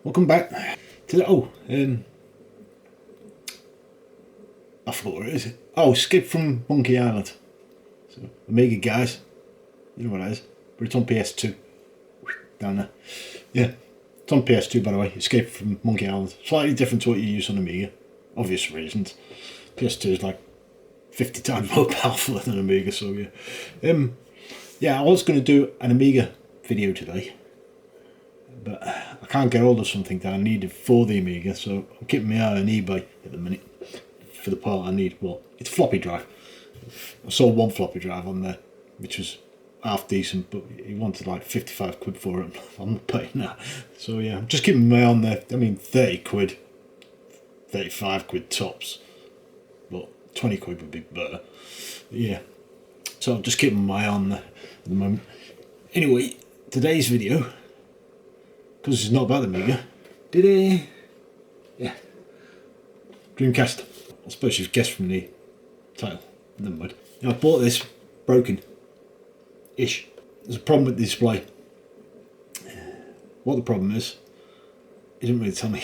Welcome back to the, I forgot what it is. Oh, Escape from Monkey Island. So, Amiga guys, you know what that is, but it's on PS2, down there. Yeah, it's on PS2 by the way, Escape from Monkey Island. Slightly different to what you use on Amiga, obvious reasons. PS2 is like 50 times more powerful than Amiga, so yeah. Yeah, I was going to do an Amiga video today, but I can't get hold of something that I needed for the Amiga, so I'm keeping my eye on eBay at the minute for the part I need. Well, it's floppy drive. I saw one floppy drive on there, which was half decent, but he wanted like 55 quid for it. I'm not paying that. So yeah, I'm just keeping my eye on there. I mean, 30 quid, 35 quid tops, but 20 quid would be better. Yeah, so I'm just keeping my eye on there at the moment. Anyway, today's video, because it's not about the Amiga, yeah, Dreamcast. I suppose you've guessed from the title. Never mind. Now I bought this broken-ish. There's a problem with the display. What the problem is, he didn't really tell me.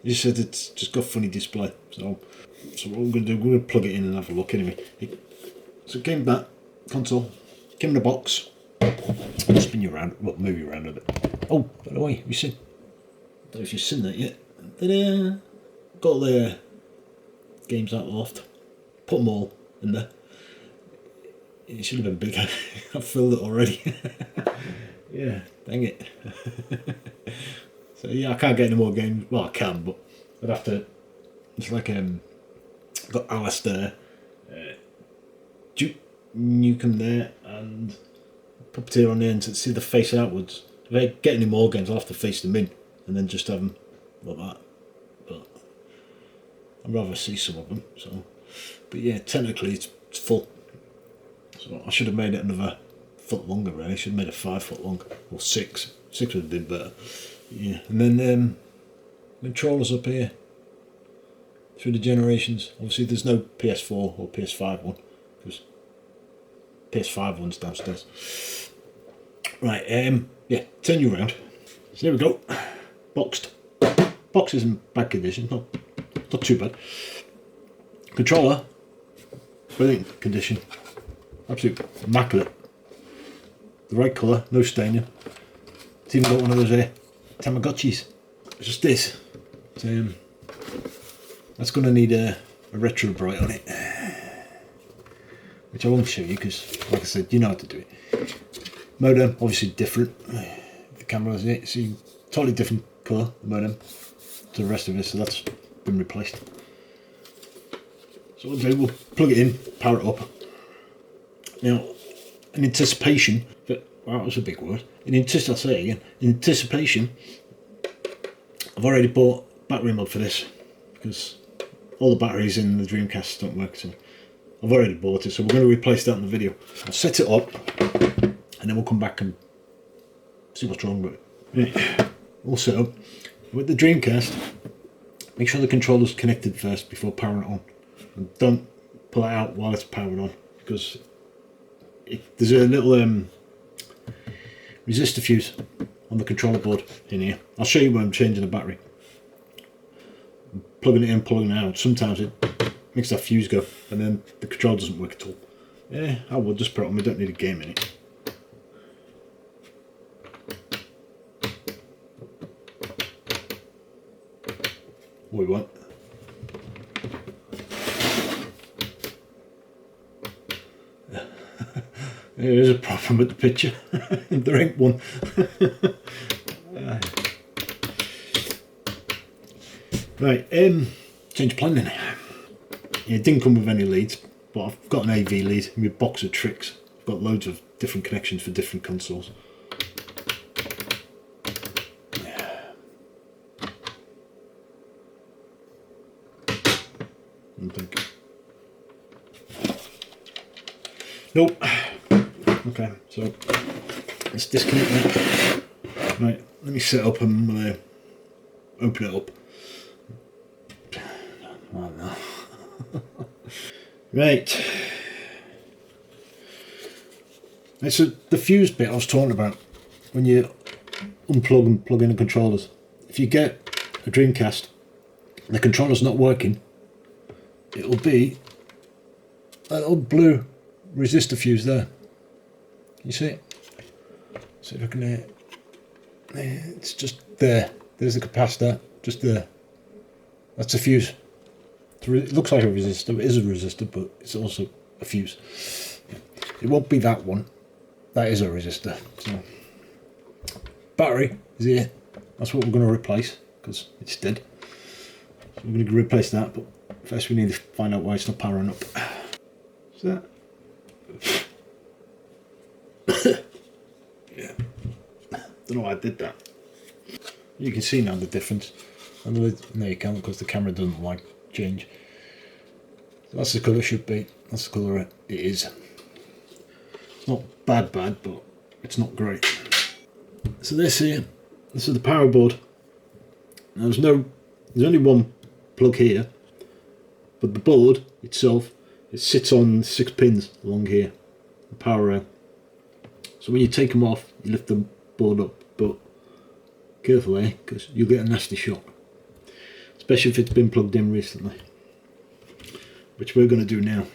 He just said it's just got a funny display. So what we're going to do, we're going to plug it in and have a look anyway. So it came with that console, came in a box. I'll spin you around, well, move you around a bit. Oh, by the way, have you seen? I don't know if you've seen that yet. Got all the games out of the loft. Put them all in there. It should have been bigger. I've filled it already. Yeah, dang it. So yeah, I can't get any more games. Well, I can, but I'd have to. It's like got Alistair, Duke Nukem there, and Puppeteer on the end to see the face outwards. If I get any more games, I'll have to face them in and then just have them like that. But I'd rather see some of them. So, but yeah, technically it's full. So I should have made it another foot longer. Really, I should have made it 5 foot long or 6. 6 would have been better. Yeah, and then controllers up here through the generations. Obviously, there's no PS4 or PS5 one because PS5 one's downstairs. Right, yeah, turn you around. So there we go. Boxed. Box is in bad condition, not too bad. Controller, brilliant condition. Absolutely immaculate. The right colour, no staining. It's even got one of those Tamagotchis. It's just this. That's going to need a retro bright on it, which I won't show you because, like I said, you know how to do it. Modem, obviously different. The camera is it. See, totally different colour, the modem, to the rest of it, so that's been replaced. So what we'll do, we'll plug it in, power it up. Now, in anticipation, wow, that was a big word. I'll say it again. In anticipation, I've already bought battery mod for this because all the batteries in the Dreamcast don't work, so I've already bought it, so we're going to replace that in the video. I'll set it up and then we'll come back and see what's wrong with it. Yeah. All set up. With the Dreamcast, make sure the controller's connected first before powering it on. And don't pull it out while it's powered on because there's a little resistor fuse on the controller board in here. I'll show you when I'm changing the battery. Plugging it in, plugging it out. Sometimes it makes that fuse go and then the controller doesn't work at all. Yeah, I will just put it on. We don't need a game in it. What we want. There is a problem with the picture. There ain't one. Right, change plan then. Yeah, it didn't come with any leads, but I've got an AV lead with a box of tricks. I've got loads of different connections for different consoles. Nope. Okay, so let's disconnect that. Right, let me set up and I'm going to open it up. Oh no. Right. So the fuse bit I was talking about, when you unplug and plug in the controllers. If you get a Dreamcast and the controller's not working, it'll be a little blue resistor fuse there. You see it? So if I can, it's just there. There's the capacitor, just there. That's a fuse. It looks like a resistor. It is a resistor, but it's also a fuse. It won't be that one. That is a resistor. So, battery is here. That's what we're going to replace because it's dead. So we're going to replace that, but first we need to find out why it's not powering up. Is that? Yeah. Don't know why I did that. You can see now the difference. And no, you can't because the camera doesn't like change. So that's the colour it should be. That's the colour it is. It's not bad, but it's not great. So this here, this is the power board. Now there's only one plug here, but the board itself, it sits on 6 pins along here, the power rail. So when you take them off, you lift the board up, but careful because you'll get a nasty shock, especially if it's been plugged in recently, which we're going to do now,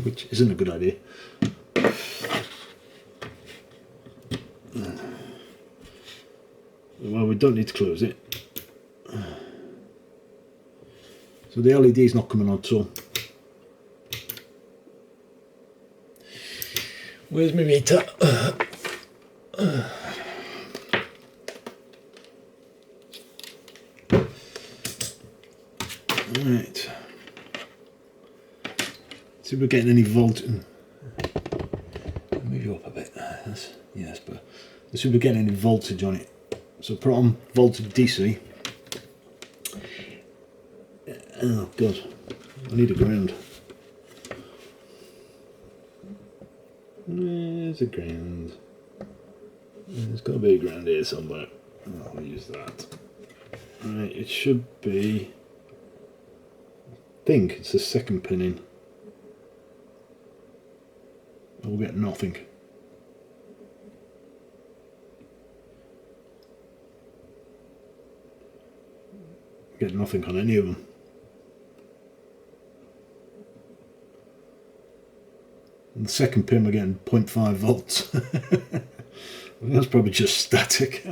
which isn't a good idea. Well, we don't need to close it. So the LED's not coming on at all. Where's my meter? Right. See if we're getting any voltage. Move you up a bit. Yes, but let's see if we're getting any voltage on it. So put on voltage DC. Oh god, I need a ground. There's a ground. There's got to be a ground here somewhere. I'll use that. Right, it should be. I think it's the second pin in. We'll get nothing. Get nothing on any of them. And the second pin we're getting 0.5 volts. That's probably just static.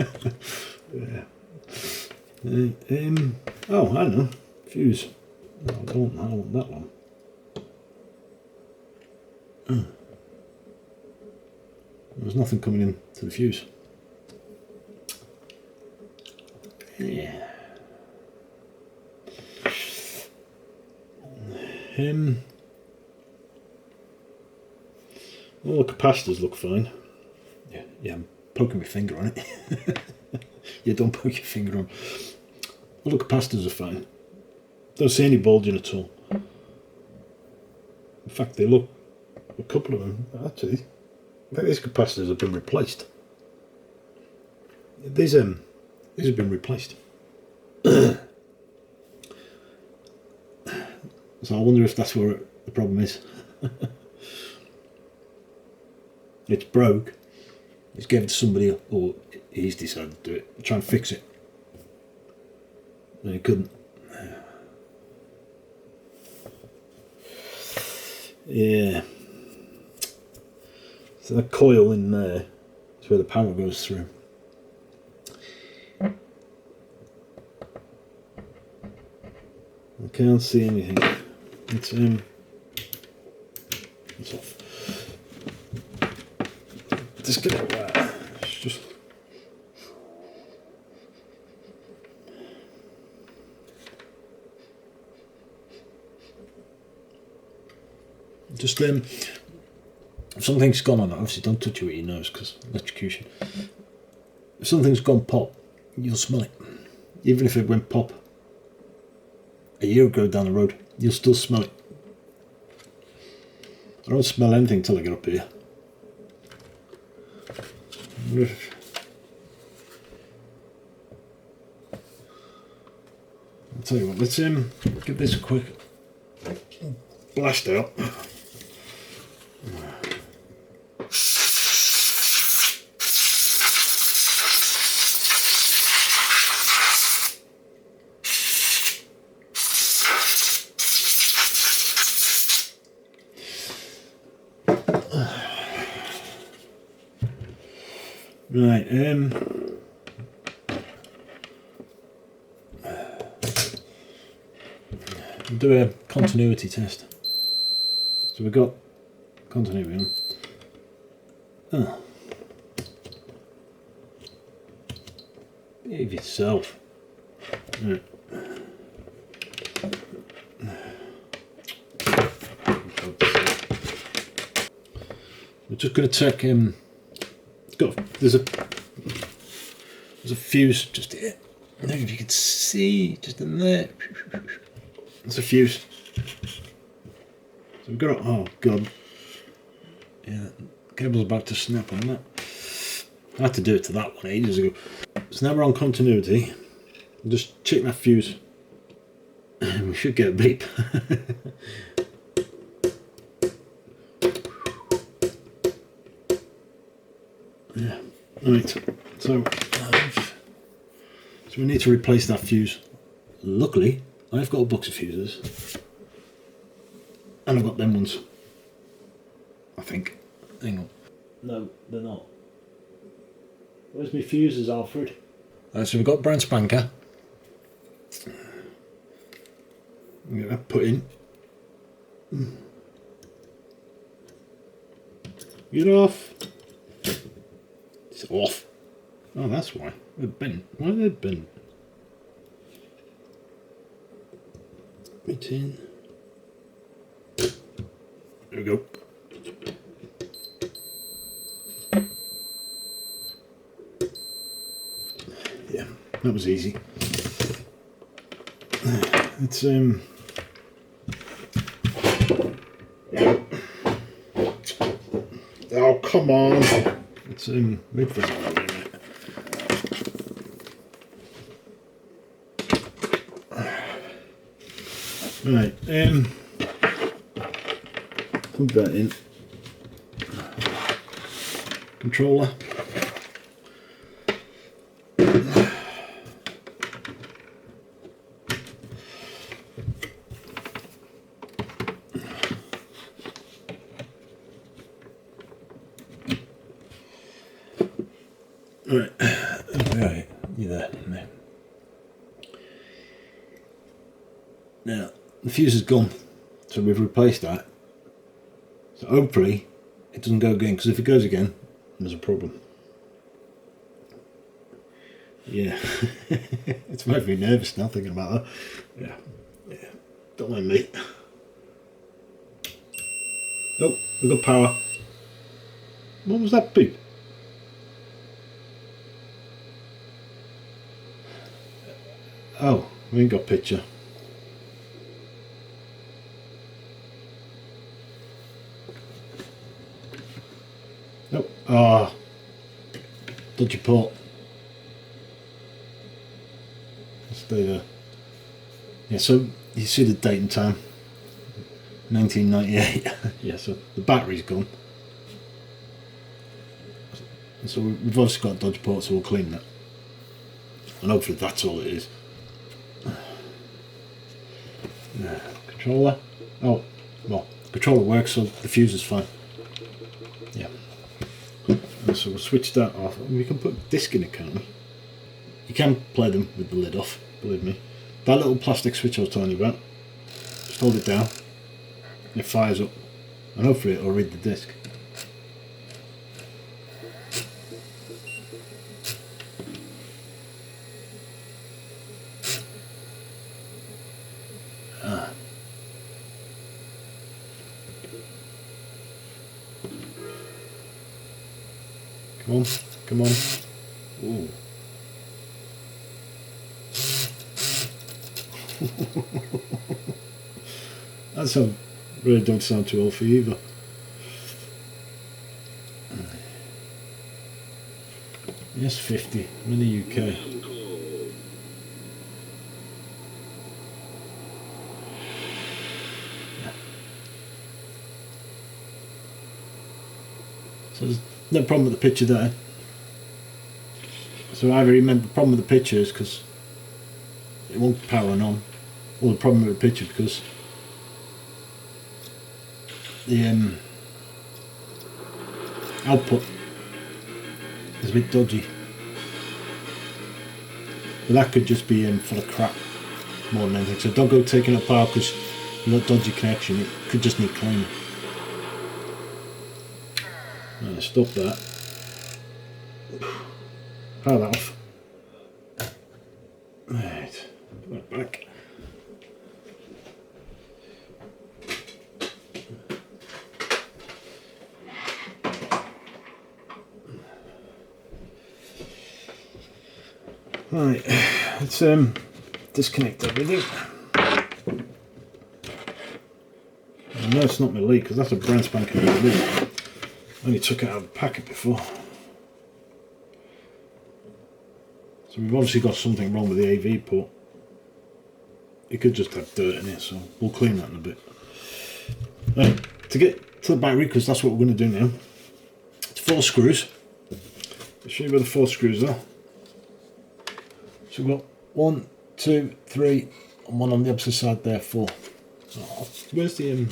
Yeah. Oh, I know. Fuse. No, I want that one. There's nothing coming in to the fuse. Yeah. All the capacitors look fine. Yeah, I'm poking my finger on it. Yeah, don't poke your finger on. All the capacitors are fine. Don't see any bulging at all. In fact, they look, a couple of them, actually, I think these capacitors have been replaced. These have been replaced. So I wonder if that's where the problem is. It's broke. He's given it to somebody, or he's decided to do it. Try and fix it. And he couldn't. Yeah. So the coil in there is where the power goes through. I can't see anything. It's off. Just get it out. Just if something's gone on it, obviously don't touch it with your nose because electrocution. If something's gone pop, you'll smell it. Even if it went pop a year ago down the road, you'll still smell it. I don't smell anything until I get up here. I'll tell you what, let's give this a quick blast out. Right, we'll do a continuity test. So we've got continuity on. Oh. Behave yourself. Right. We're just going to check. There's a fuse just here. I don't know if you can see, just in there. There's a fuse. So we've got. Oh god. Yeah, the cable's about to snap on that. I had to do it to that one ages ago. So now we're on continuity. Just check that fuse. We should get a beep. Yeah, right. So we need to replace that fuse. Luckily, I've got a box of fuses, and I've got them ones. I think. Hang on. No, they're not. Where's my fuses, Alfred? So we've got brand spanker. I'm going to put in. Get off. It's off. Oh, that's why. They're bent. Why are they bent? It's in. There we go. Yeah, that was easy. It's oh come on! It's wait for a minute. Right, plug that in. Controller. Right, okay, you there? No. Now the fuse is gone, so we've replaced that. So hopefully it doesn't go again, because if it goes again, there's a problem. Yeah, it's making me nervous now thinking about that. Yeah, don't mind me. Oh, we've got power. What was that beep? Oh, we ain't got picture. Nope. Ah, dodgy port. Stay there. Yeah, so you see the date and time. 1998. Yeah, so the battery's gone. So we've obviously got a dodgy port, so we'll clean that. And hopefully that's all it is. Controller. Oh, well, controller works, so the fuse is fine. Yeah. And so we'll switch that off. We can put a disc in it, can't we? You can play them with the lid off, believe me. That little plastic switch I was telling you about, just hold it down, and it fires up, and hopefully it'll read the disc. Come on, come on. Ooh. That really don't sound too old for you either. Yes, 50. I'm in the UK. So there's no problem with the picture there. So I remember the problem with the picture is because it won't power on, or the problem with the picture because the output is a bit dodgy. But that could just be full of crap more than anything. So don't go taking it apart because you've got dodgy connection. It could just need cleaning. Right, stop that. Power that off. Right, put that back. Right, let's disconnect everything. No, it's not my lead because that's a brand spanking new lead. I only took it out of the packet before. So we've obviously got something wrong with the AV port. It could just have dirt in it, so we'll clean that in a bit. Right, to get to the battery, because that's what we're going to do now, it's 4 screws. I'll show you where the 4 screws are. So we've got 1, 2, 3, and one on the opposite side there, 4. Oh, where's the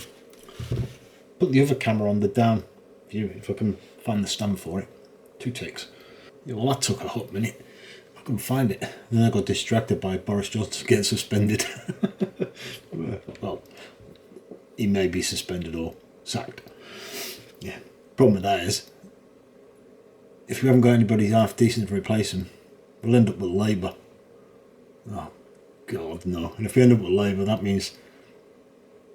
put the other camera on the down view if I can find the stand for it. 2 ticks. Yeah, well, that took a hot minute. I couldn't find it. Then I got distracted by Boris Johnson getting suspended. Well, he may be suspended or sacked. Yeah. Problem with that is, if we haven't got anybody half decent to replace him, we'll end up with Labour. Oh, God, no. And if we end up with Labour, that means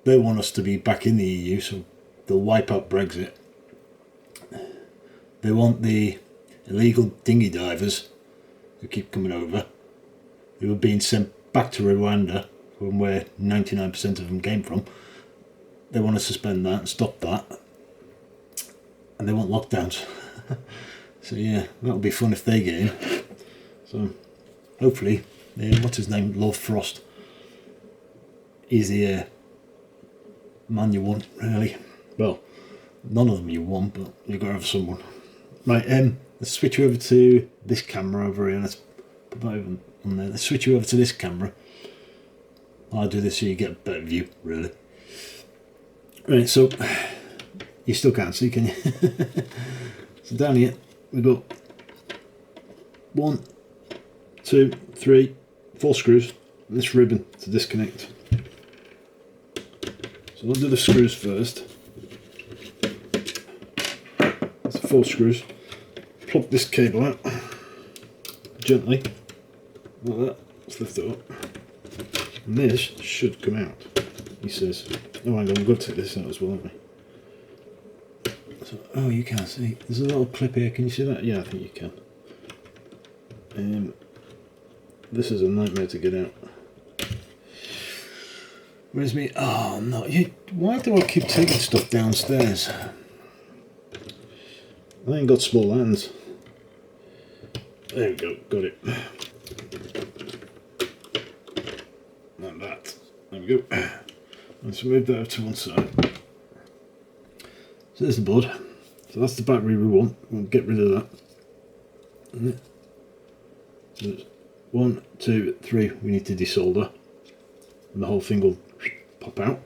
they want us to be back in the EU, so they'll wipe out Brexit. They want the illegal dinghy divers who keep coming over, who are being sent back to Rwanda, from where 99% of them came from. They want to suspend that and stop that. And they want lockdowns. So yeah, that'll be fun if they get in. So hopefully, what's his name, Lord Frost, he's the man you want, really. Well, none of them you want, but you've got to have someone. Right, let's switch you over to this camera over here. Let's put that over on there. Let's switch you over to this camera. I'll do this so you get a better view, really. Right, so you still can't see, can you? So down here we've got 1, 2, 3, 4 screws. And this ribbon to disconnect. So I'll do the screws first. That's 4 screws. Plug this cable out gently, like that. Let's lift it up. And this should come out, he says. Oh, hang on, we've got to take this out as well, haven't we? So, oh, you can't see. There's a little clip here. Can you see that? Yeah, I think you can. This is a nightmare to get out. Where's me? Oh no! Why do I keep taking stuff downstairs? I ain't got small hands. There we go. Got it. Like that. There we go. Let's move that up to one side. So there's the board. So that's the battery we want. We'll get rid of that. So 1, 2, 3. We need to desolder, and the whole thing will pop out.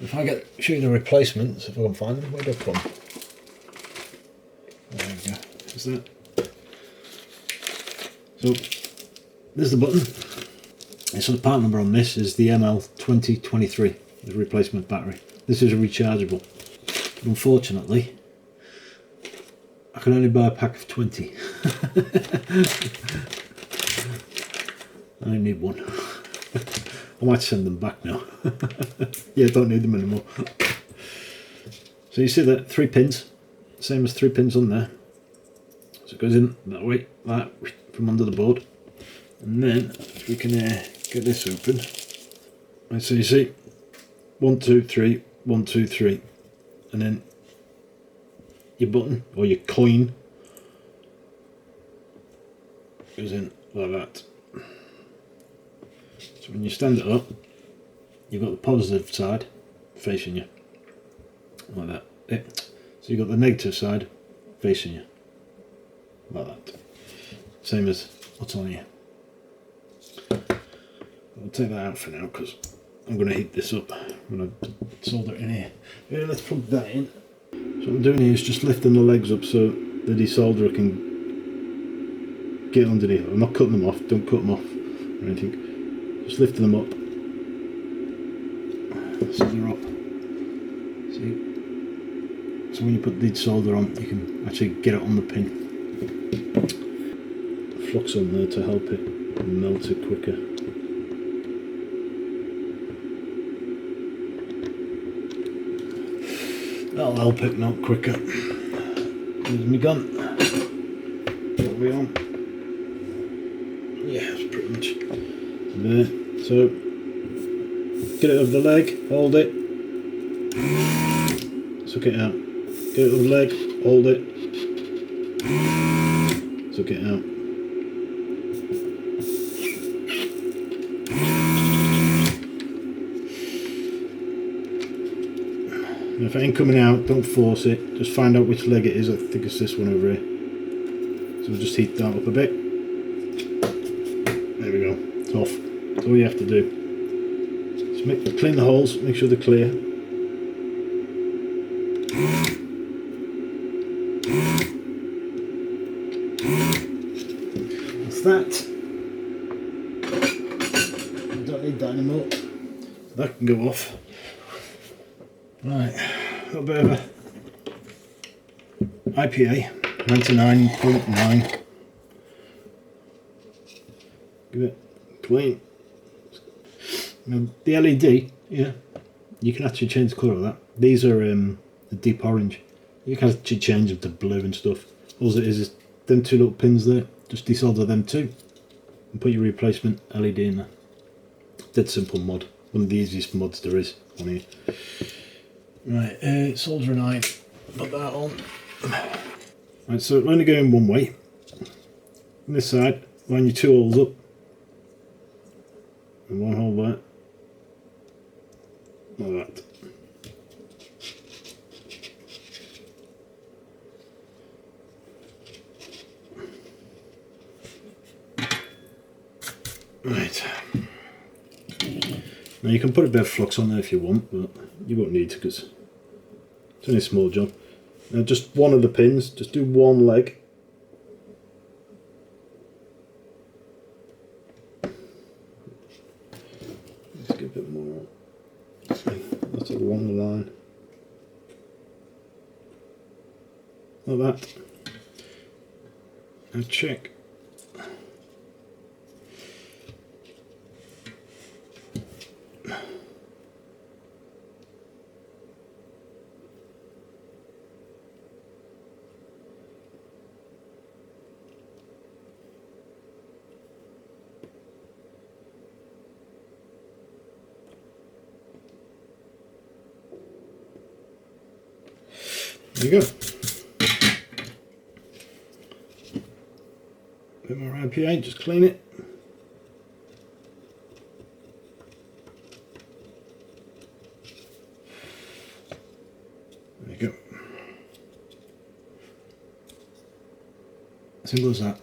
If I show you the replacements, if I can find them, where do I put them? There we go. Is that? So there's the button. And so the part number on this is the ML2023, the replacement battery. This is a rechargeable. But unfortunately, I can only buy a pack of 20. I only need one. I might send them back now. Yeah, don't need them anymore. So you see that 3 pins, same as 3 pins on there. So it goes in that way, that from under the board. And then if we can get this open. Right, so you see 1, 2, 3, 1, 2, 3, and then your button or your coin goes in like that. So when you stand it up, you've got the positive side facing you, like that. Yeah. So you've got the negative side facing you, like that. Same as what's on here. I'll take that out for now because I'm going to heat this up. I'm going to solder it in here. Yeah, let's plug that in. So what I'm doing here is just lifting the legs up so the desolderer can get underneath. I'm not cutting them off, don't cut them off or anything. Just lifting them up. So they're up. See? So when you put the solder on, you can actually get it on the pin. Flux on there to help it melt it quicker. That'll help it melt quicker. Here's my gun. What are we on? Yeah, it's pretty much there. So get it over the leg, hold it, suck it out. Get it over the leg, hold it, suck it out. And if it ain't coming out, don't force it, just find out which leg it is. I think it's this one over here. So we'll just heat that up a bit. There we go, it's off. That's all you have to do. Just clean the holes, make sure they're clear. That's that. Don't need that anymore. That can go off. Right, a little bit of a IPA, 99.9. Give it clean. Now, the LED, yeah, you can actually change the colour of that. These are the deep orange. You can actually change them to blue and stuff. All it is them two little pins there. Just desolder them two and put your replacement LED in there. Dead simple mod. One of the easiest mods there is on here. Right, soldering iron. Put that on. Right, so we're only going one way. On this side, line your two holes up. And one hole there. Like that. Right. Now you can put a bit of flux on there if you want, but you won't need to because it's only a small job. Now just one of the pins, just do one leg. Let's get a bit more. That's along the line. Like that. And check. There you go. Bit more IPA, just clean it. There you go. Simple as that.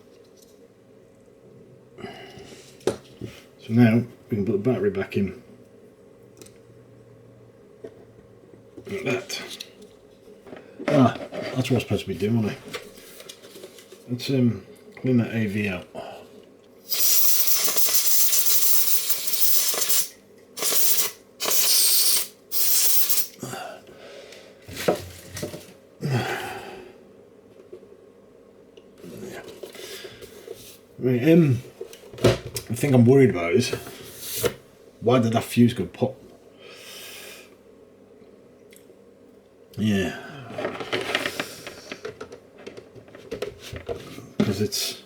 So now we can put the battery back in. Like that. Ah, that's what I'm supposed to be doing, wasn't I? Let's clean that AV out. Right, the thing I'm worried about is why did that fuse go pop? Yeah. Because it's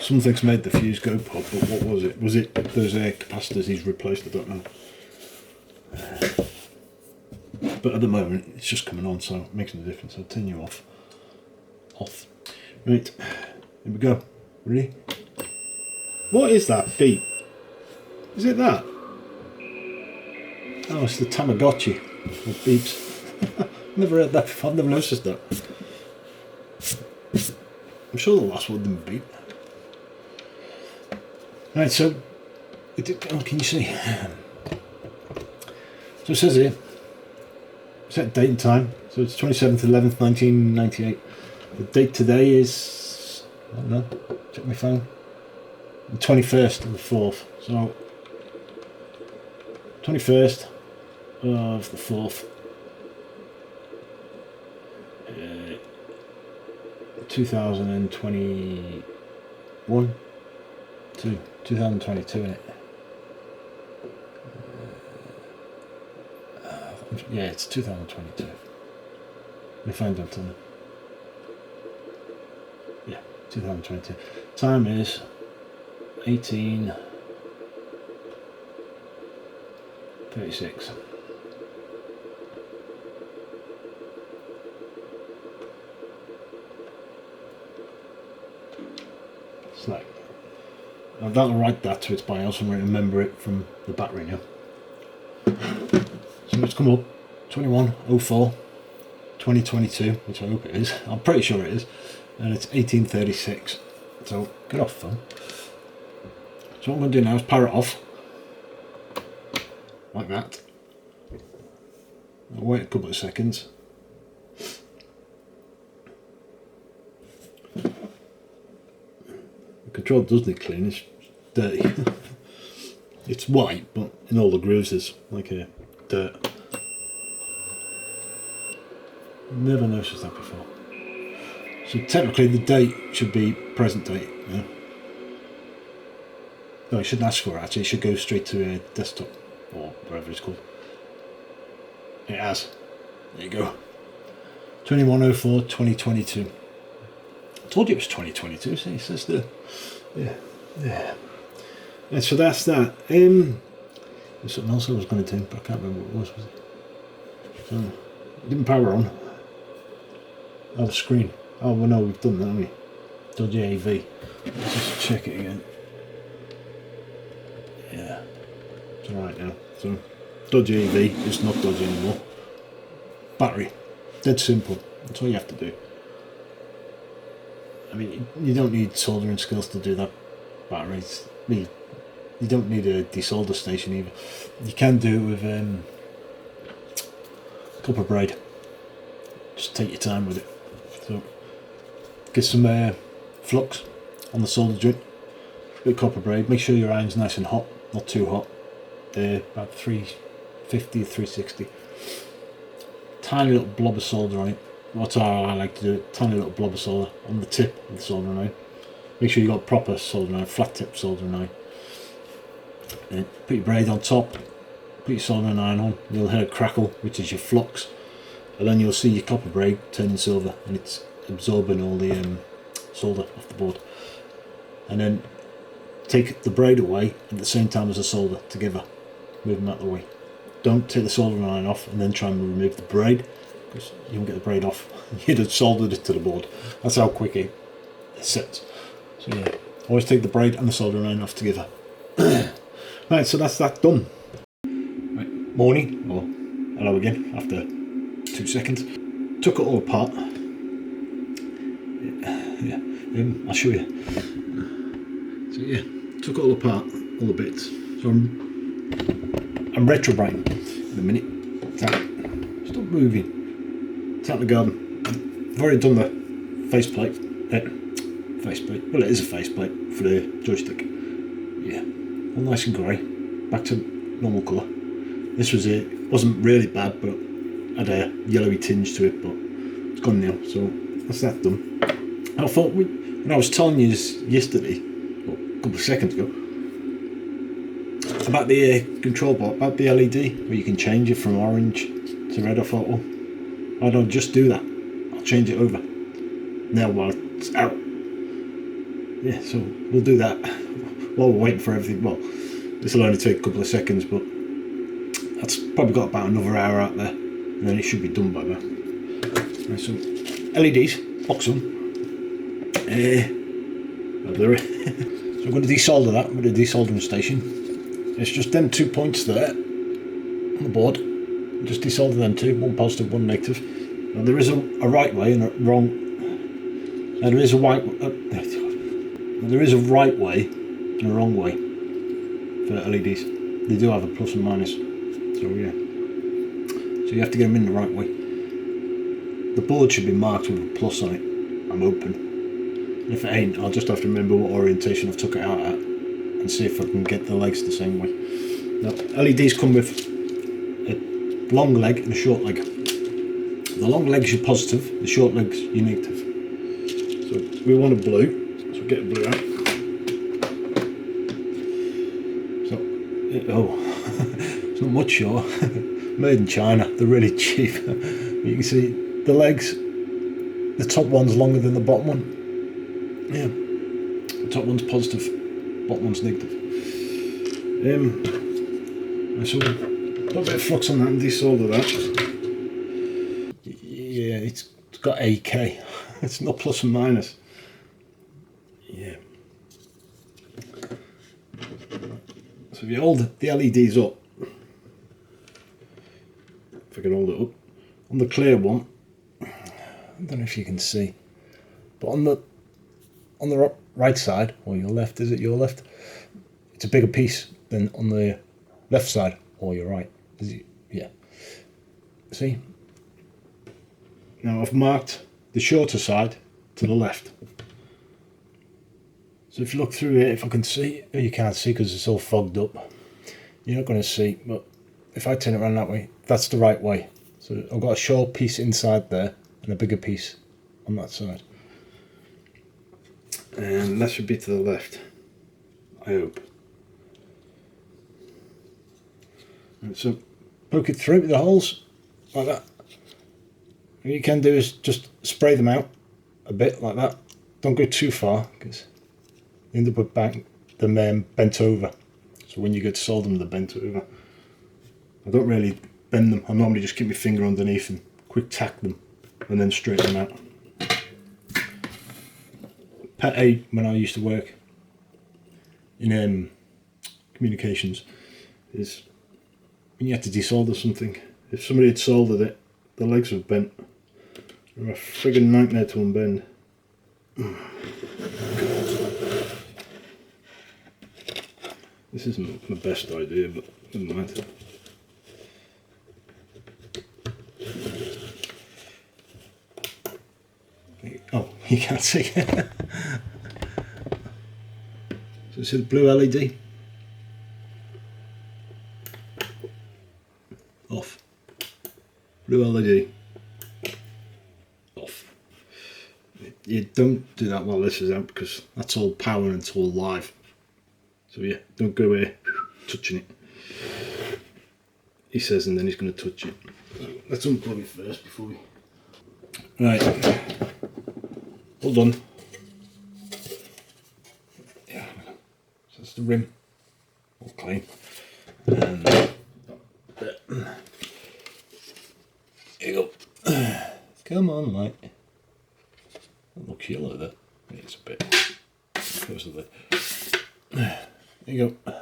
something's made the fuse go pop, but what was it? Was it those air capacitors he's replaced? I don't know. But at the moment it's just coming on, so it makes no difference. I'll turn you off. Off. Right, here we go. Ready? What is that beep? Is it that? Oh, it's the Tamagotchi. It beeps. Never heard that before. I've never noticed that. I'm sure the last one didn't beep. Right, so oh, can you see? So it says here, set date and time. So it's 27th 11th 1998. The date today is I don't know. Check my phone. The 21st of the 4th. So 21st of the 4th. 2021 to 2022 in it. Yeah, it's 2022. My phone don't tell me. Yeah, 2022. Time is 18:36. It's like, that'll write that to its BIOS and remember it from the battery now. So it's come up 21/04/2022, which I hope it is. I'm pretty sure it is, and it's 18:36. So get off phone. So what I'm going to do now is power it off like that. I'll wait a couple of seconds. The control does need clean. It's dirty. It's white, but in all the grooves there's like a dirt. Never noticed that before. So technically the date should be present date. Yeah? No, it shouldn't ask for it actually. It should go straight to a desktop or whatever it's called. It has. There you go. 21/04/2022. I told you it was 2022. See, it says there. Yeah. And so that's that. There's something else I was going to do, but I can't remember what it was it? So, it didn't power on. Oh, the screen. Oh, well, no, we've done that, haven't we? Dodgy AV. Let's just check it again. Yeah. It's alright now. So, dodgy AV is not dodgy anymore. Battery. Dead simple. That's all you have to do. I mean, you don't need soldering skills to do that. Batteries. You don't need a desolder station either. You can do it with copper braid. Just take your time with it. So get some flux on the solder joint. A bit of copper braid. Make sure your iron's nice and hot, not too hot. About 350 or 360. Tiny little blob of solder on it. That's how I like to do it. Tiny little blob of solder on the tip of the soldering iron. Make sure you got proper soldering iron, flat tip soldering iron. And put your braid on top, put your soldering iron on, you'll hear a crackle, which is your flux, and then you'll see your copper braid turning silver, and it's absorbing all the solder off the board. And then take the braid away at the same time as the solder together, move them out of the way. Don't take the soldering iron off and then try and remove the braid, because you won't get the braid off. You'd have soldered it to the board. That's how quick it sets. So yeah, always take the braid and the soldering iron off together. Right, so that's that done. Right, morning, or hello again, after 2 seconds. Took it all apart. Yeah, I'll show you. So yeah, took it all apart, all the bits. So I'm retrobrating in a minute. Stop moving. It's out in the garden. I've already done the faceplate. Faceplate. Well, it is a faceplate for the joystick. Yeah. All nice and grey, back to normal colour. This was it. Wasn't really bad, but had a yellowy tinge to it, but it's gone now. So that's that done. I thought when I was telling you yesterday, or a couple of seconds ago, about the control board, about the LED, where you can change it from orange to red. I thought, well, I don't just do that. I'll change it over now while it's out. Yeah, so we'll do that. While we're waiting for everything. Well, this will only take a couple of seconds, but that's probably got about another hour out there, and then it should be done by now. Right, so LEDs, box them. So I'm going to desolder that with a desoldering station. It's just them 2 points there on the board. Just desolder them two, one positive, one negative. Now there is a right way and a wrong. Now there is a right. There is a right way and a wrong way for LEDs. They do have a plus and minus. So yeah. So you have to get them in the right way. The board should be marked with a plus on it. I'm hoping. If it ain't, I'll just have to remember what orientation I've took it out at and see if I can get the legs the same way. Now, LEDs come with a long leg and a short leg. The long leg's your positive, the short leg's your negative. So we want a blue, so we'll get a blue out. So, it's not much sure. Made in China, they're really cheap. You can see the legs, the top one's longer than the bottom one. Yeah, the top one's positive, bottom one's negative. So a little bit of flux on that and desolder that. Yeah, it's got AK. It's not plus and minus. Yeah. So if you hold the LEDs up, if I can hold it up, on the clear one, I don't know if you can see, but on the right side, or your left, is it your left? It's a bigger piece than on the left side, or your right. Is it? Yeah. See? Now I've marked the shorter side to the left. So if you look through here, if I can see, you can't see because it's all fogged up. You're not going to see, but if I turn it around that way, that's the right way. So I've got a short piece inside there and a bigger piece on that side. And that should be to the left, I hope. And so poke it through with the holes, like that. What you can do is just spray them out a bit, like that. Don't go too far, because you end up with them bent over. So when you go to solder them, they're bent over. I don't really bend them, I normally just keep my finger underneath and quick tack them, and then straighten them out. Pet A, when I used to work in communications, is when you had to desolder something. If somebody had soldered it, the legs were bent. They're a friggin' nightmare to unbend. This isn't the best idea, but never mind. Oh, you can't see. So it says blue LED. Off. Blue LED. Off. You don't do that while this is out because that's all power and it's all live. So yeah, don't go here touching it. He says, and then he's going to touch it. So let's unplug it first before we... Right. All done. Yeah. So that's the rim. All clean. And there you go. Come on, mate. That looks yellow there. It's a bit close to the... There you go.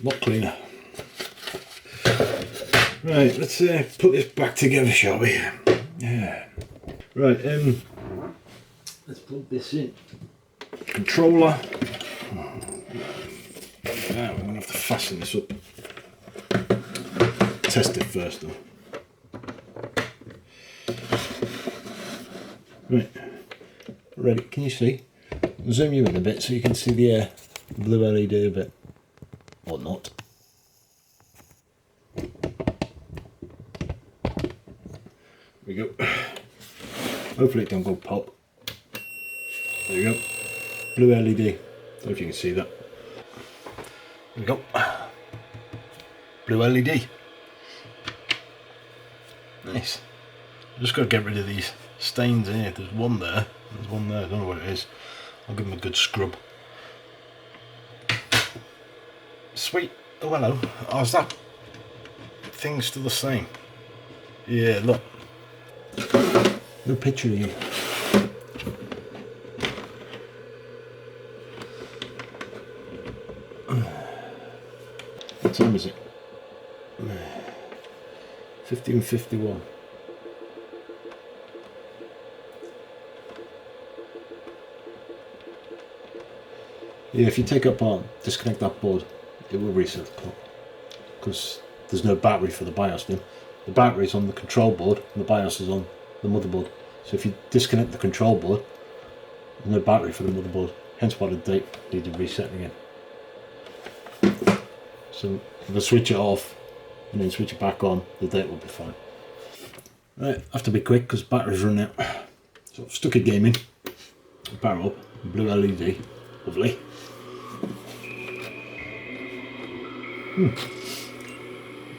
Lot cleaner. Right, let's put this back together, shall we? Yeah. Right, let's plug this in. Controller. Now we're going to have to fasten this up. Test it first though. Right, ready, can you see? I'll zoom you in a bit so you can see the blue LED a bit. Or not. There we go. Hopefully it don't go pop. There you go. Blue LED. Don't know if you can see that. There we go. Blue LED. Nice. I've just got to get rid of these stains here. There's one there. There's one there. I don't know what it is. I'll give them a good scrub. Sweet. Oh hello. Oh, is that thing still the same? Yeah, look. No picture of you. What time is it? 15:51. Yeah, if you take it apart, disconnect that board, it will reset the clock because there's no battery for the BIOS then. the battery's on the control board and the BIOS is on the motherboard. So if you disconnect the control board, there's no battery for the motherboard. Hence why the date needed resetting again. So if I switch it off and then switch it back on, the date will be fine. Right, I have to be quick because battery's running out. So I've stuck a game in, power up, blue LED, lovely.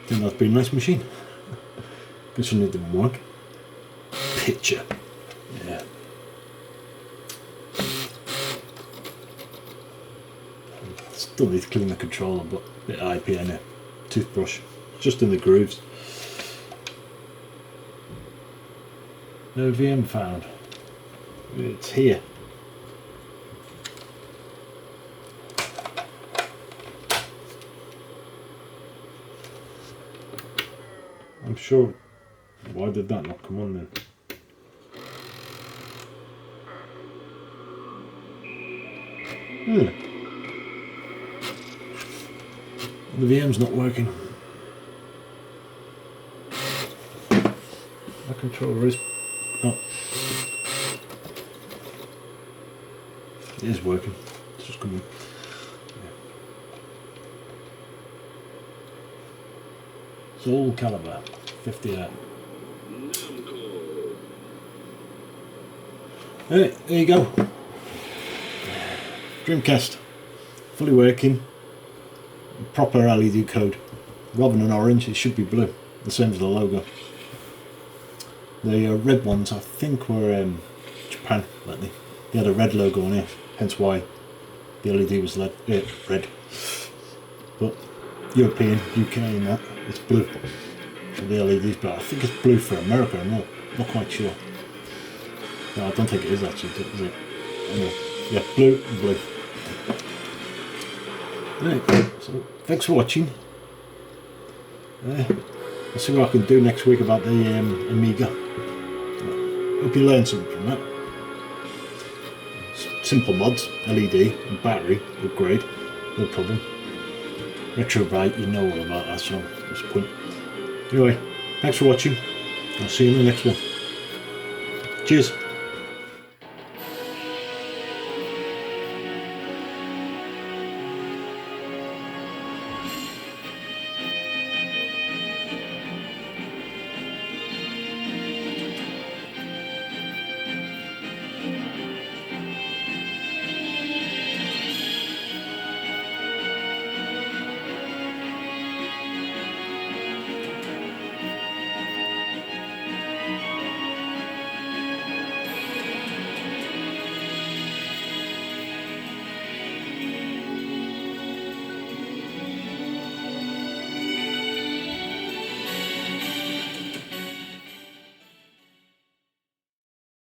Think that'd be a nice machine. Guess it didn't work. Picture. Yeah. Still need to clean the controller, but a bit of IPA now. Toothbrush. Just in the grooves. No VM found. It's here. I'm sure. Why did that not come on then? The VM's not working. My controller is. Oh. It is working. It's just coming. Soul Calibur 58. Hey, there you go. Dreamcast. Fully working. Proper LED code. Rather than orange, it should be blue. The same as the logo. The red ones, I think, were Japan lately. They had a red logo on it, hence why the LED was red. But European, UK and that, it's blue for the LEDs, but I think it's blue for America, I'm not quite sure. No, I don't think it is actually, is it? Anyway, yeah, blue and blue. Right, so thanks for watching. I'll see what I can do next week about the Amiga. Hope you learned something from that. Simple mods, LED and battery upgrade, no problem. Retrobyte, you know all about that, so what's the point? Anyway, thanks for watching. I'll see you in the next one. Cheers.